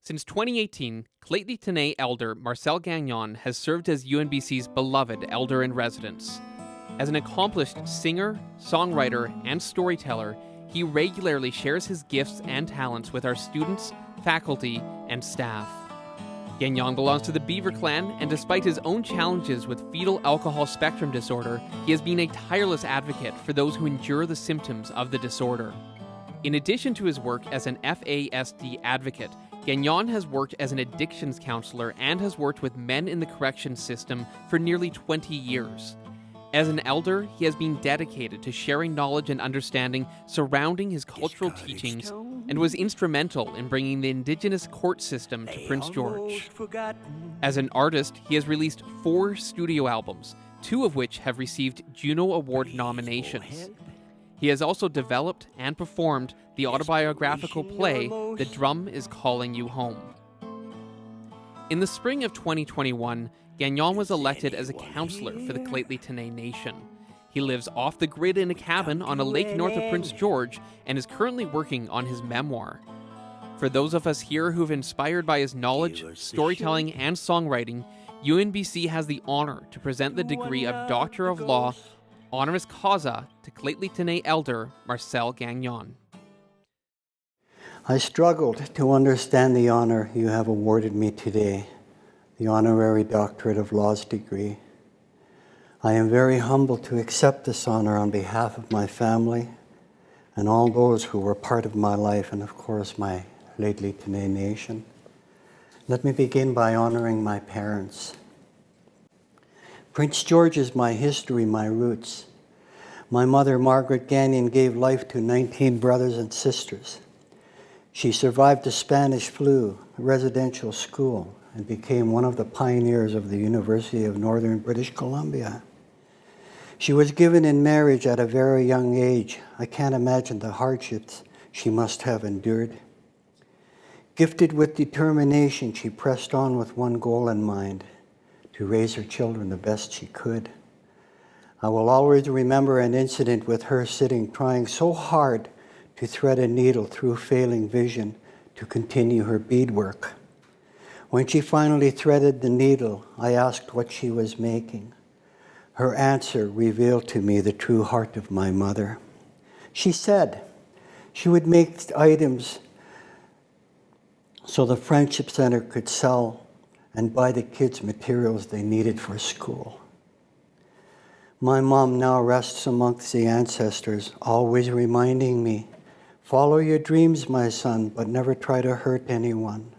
Since 2018, Lheidli elder Marcel Gagnon has served as UNBC's beloved elder-in-residence. As an accomplished singer, songwriter, and storyteller, he regularly shares his gifts and talents with our students, faculty, and staff. Gagnon belongs to the Beaver clan, and despite his own challenges with fetal alcohol spectrum disorder, he has been a tireless advocate for those who endure the symptoms of the disorder. In addition to his work as an FASD advocate, Gagnon has worked as an addictions counselor and has worked with men in the corrections system for nearly 20 years. As an elder, he has been dedicated to sharing knowledge and understanding surrounding his cultural teachings and was instrumental in bringing the Indigenous court system to Prince George. As an artist, he has released 4 studio albums, 2 of which have received Juno Award nominations. He has also developed and performed the autobiographical play The Drum is Calling You Home. In the spring of 2021, Gagnon was elected as a counselor for the Lheidli Nation. He lives off the grid in a cabin on a lake north of Prince George and is currently working on his memoir. For those of us here who've been inspired by his knowledge, storytelling, and songwriting, UNBC has the honor to present the degree of Doctor of Law honoris causa to Lheidli elder Marcel Gagnon. I struggled to understand the honor you have awarded me today, the Honorary Doctorate of Laws degree. I am very humbled to accept this honor on behalf of my family and all those who were part of my life and, of course, my Lheidli Nation. Let me begin by honoring my parents. Prince George is my history, my roots. My mother, Margaret Gagnon, gave life to 19 brothers and sisters. She survived the Spanish flu, a residential school, and became one of the pioneers of the University of Northern British Columbia. She was given in marriage at a very young age. I can't imagine the hardships she must have endured. Gifted with determination, she pressed on with one goal in mind: to raise her children the best she could. I will always remember an incident with her trying so hard to thread a needle through failing vision to continue her beadwork. When she finally threaded the needle, I asked what she was making. Her answer revealed to me the true heart of my mother. She said she would make items so the Friendship Center could sell and buy the kids materials they needed for school. My mom now rests amongst the ancestors, always reminding me, "Follow your dreams, my son, but never try to hurt anyone."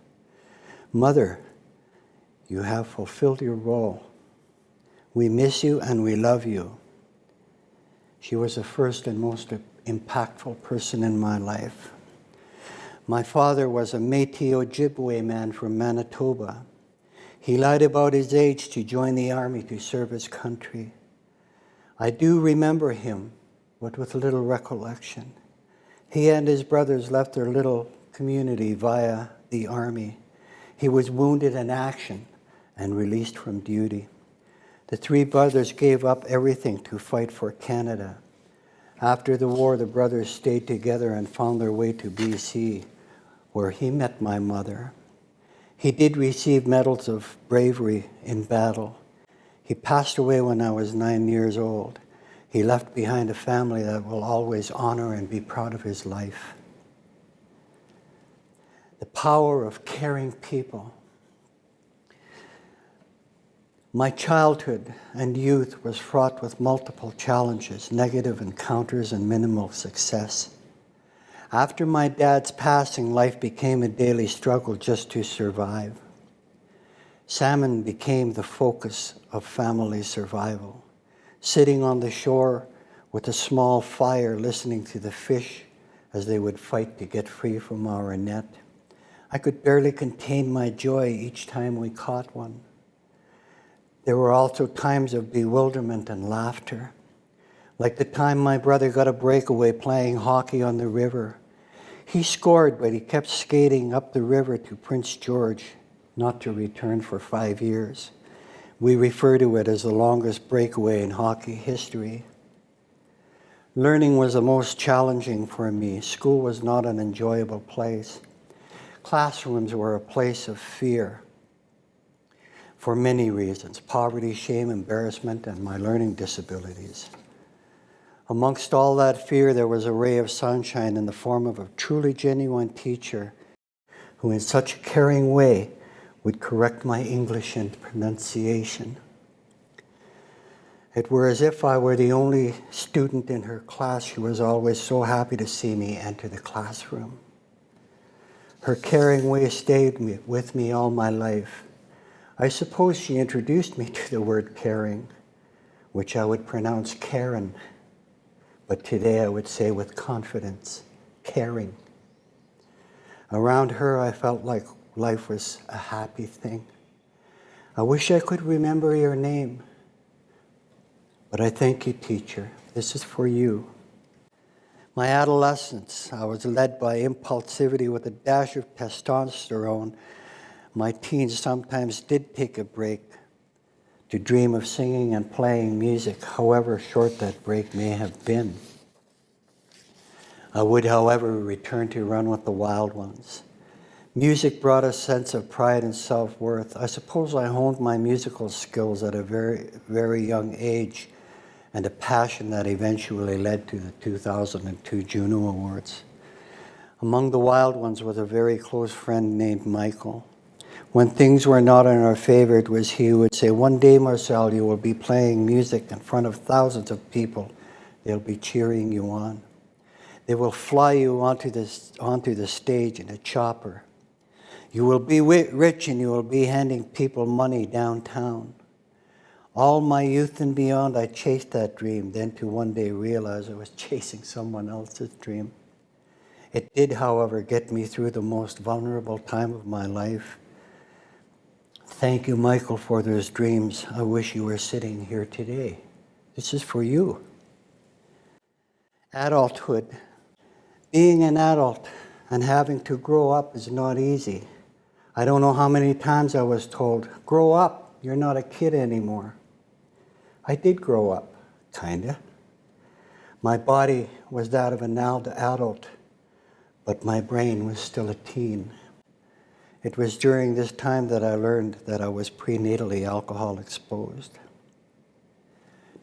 Mother, you have fulfilled your role. We miss you and we love you. She was the first and most impactful person in my life. My father was a Métis Ojibwe man from Manitoba. He lied about his age to join the army to serve his country. I do remember him, but with little recollection. He and his brothers left their little community via the army. He was wounded in action and released from duty. The 3 brothers gave up everything to fight for Canada. After the war, the brothers stayed together and found their way to BC, where he met my mother. He did receive medals of bravery in battle. He passed away when I was 9 years old. He left behind a family that will always honor and be proud of his life. The power of caring people. My childhood and youth was fraught with multiple challenges, negative encounters, and minimal success. After my dad's passing, life became a daily struggle just to survive. Salmon became the focus of family survival. Sitting on the shore with a small fire, listening to the fish as they would fight to get free from our net. I could barely contain my joy each time we caught one. There were also times of bewilderment and laughter, like the time my brother got a breakaway playing hockey on the river. He scored, but he kept skating up the river to Prince George, not to return for 5 years. We refer to it as the longest breakaway in hockey history. Learning was the most challenging for me. School was not an enjoyable place. classrooms were a place of fear for many reasons: poverty, shame, embarrassment, and my learning disabilities. Amongst all that fear, there was a ray of sunshine in the form of a truly genuine teacher who in such a caring way would correct my English and pronunciation. It were as if I were the only student in her class. She was always so happy to see me enter the classroom. Her caring way stayed with me all my life. I suppose she introduced me to the word caring, which I would pronounce Karen, but today I would say with confidence, caring. Around her, I felt like life was a happy thing. I wish I could remember your name, but I thank you, teacher. This is for you. My adolescence, I was led by impulsivity with a dash of testosterone. My teens sometimes did take a break to dream of singing and playing music, however short that break may have been. I would, however, return to run with the wild ones. Music brought a sense of pride and self-worth. I suppose I honed my musical skills at a very, very young age, and a passion that eventually led to the 2002 Juno Awards. Among the wild ones was a very close friend named Michael. When things were not in our favor, it was he who would say, "One day, Marcel, you will be playing music in front of thousands of people. They'll be cheering you on. They will fly you onto the stage in a chopper. You will be rich and you will be handing people money downtown." All my youth and beyond, I chased that dream, then to one day realize I was chasing someone else's dream. It did, however, get me through the most vulnerable time of my life. Thank you, Michael, for those dreams. I wish you were sitting here today. This is for you. Adulthood. Being an adult and having to grow up is not easy. I don't know how many times I was told, "Grow up, you're not a kid anymore." I did grow up, kinda. My body was that of an adult, but my brain was still a teen. It was during this time that I learned that I was prenatally alcohol exposed.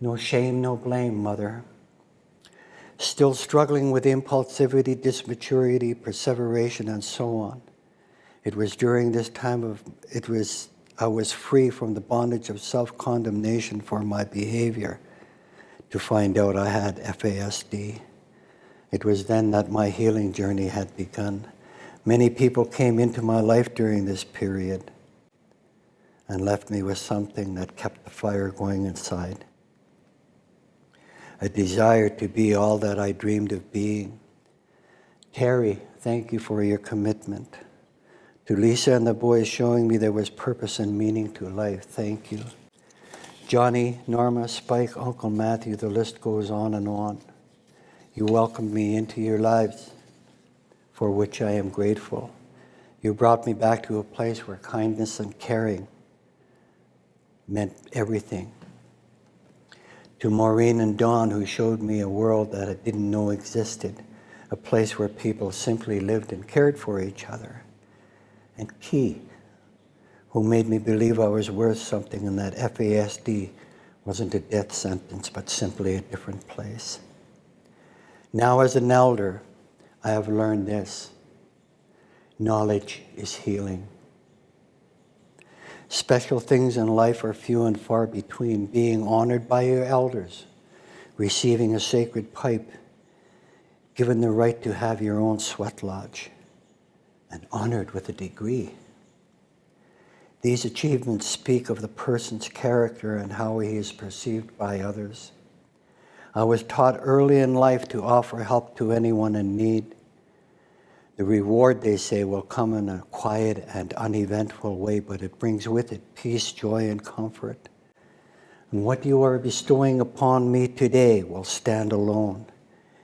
No shame, no blame, Mother. Still struggling with impulsivity, dismaturity, perseveration, and so on. It was during this time I was free from the bondage of self-condemnation for my behavior to find out I had FASD. It was then that my healing journey had begun. Many people came into my life during this period and left me with something that kept the fire going inside. A desire to be all that I dreamed of being. Terry, thank you for your commitment. To Lisa and the boys showing me there was purpose and meaning to life, thank you. Johnny, Norma, Spike, Uncle Matthew, the list goes on and on. You welcomed me into your lives, for which I am grateful. You brought me back to a place where kindness and caring meant everything. To Maureen and Dawn, who showed me a world that I didn't know existed, a place where people simply lived and cared for each other. And Key, who made me believe I was worth something and that FASD wasn't a death sentence, but simply a different place. Now as an elder, I have learned this. Knowledge is healing. Special things in life are few and far between. Being honored by your elders, receiving a sacred pipe, given the right to have your own sweat lodge, and honored with a degree. These achievements speak of the person's character and how he is perceived by others. I was taught early in life to offer help to anyone in need. The reward, they say, will come in a quiet and uneventful way, but it brings with it peace, joy, and comfort. And what you are bestowing upon me today will stand alone.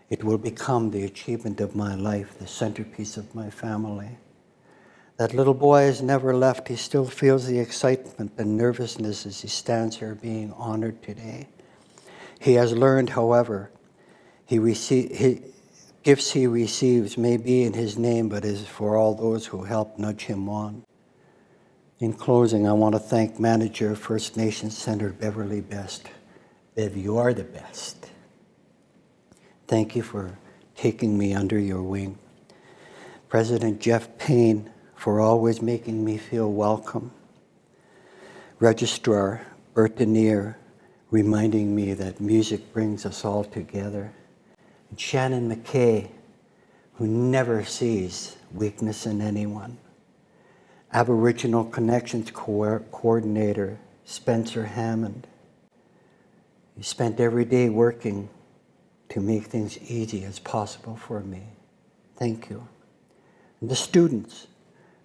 It will become the achievement of my life, the centerpiece of my family. That little boy has never left. He still feels the excitement and nervousness as he stands here being honored today. He has learned, however, Gifts he receives may be in his name, but is for all those who help nudge him on. In closing, I want to thank Manager First Nations Senator Beverly Best. Bev, you are the best. Thank you for taking me under your wing. President Jeff Payne, for always making me feel welcome. Registrar Bert Denier, reminding me that music brings us all together. And Shannon McKay, who never sees weakness in anyone. Aboriginal Connections Coordinator Spencer Hammond. You spent every day working to make things easy as possible for me. Thank you. And the students,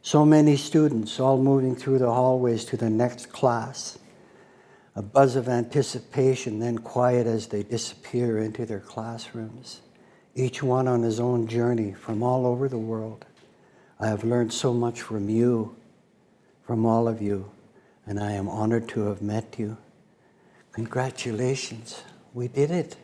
so many students all moving through the hallways to the next class. A buzz of anticipation, then quiet as they disappear into their classrooms. Each one on his own journey from all over the world. I have learned so much from you, from all of you, and I am honored to have met you. Congratulations, we did it.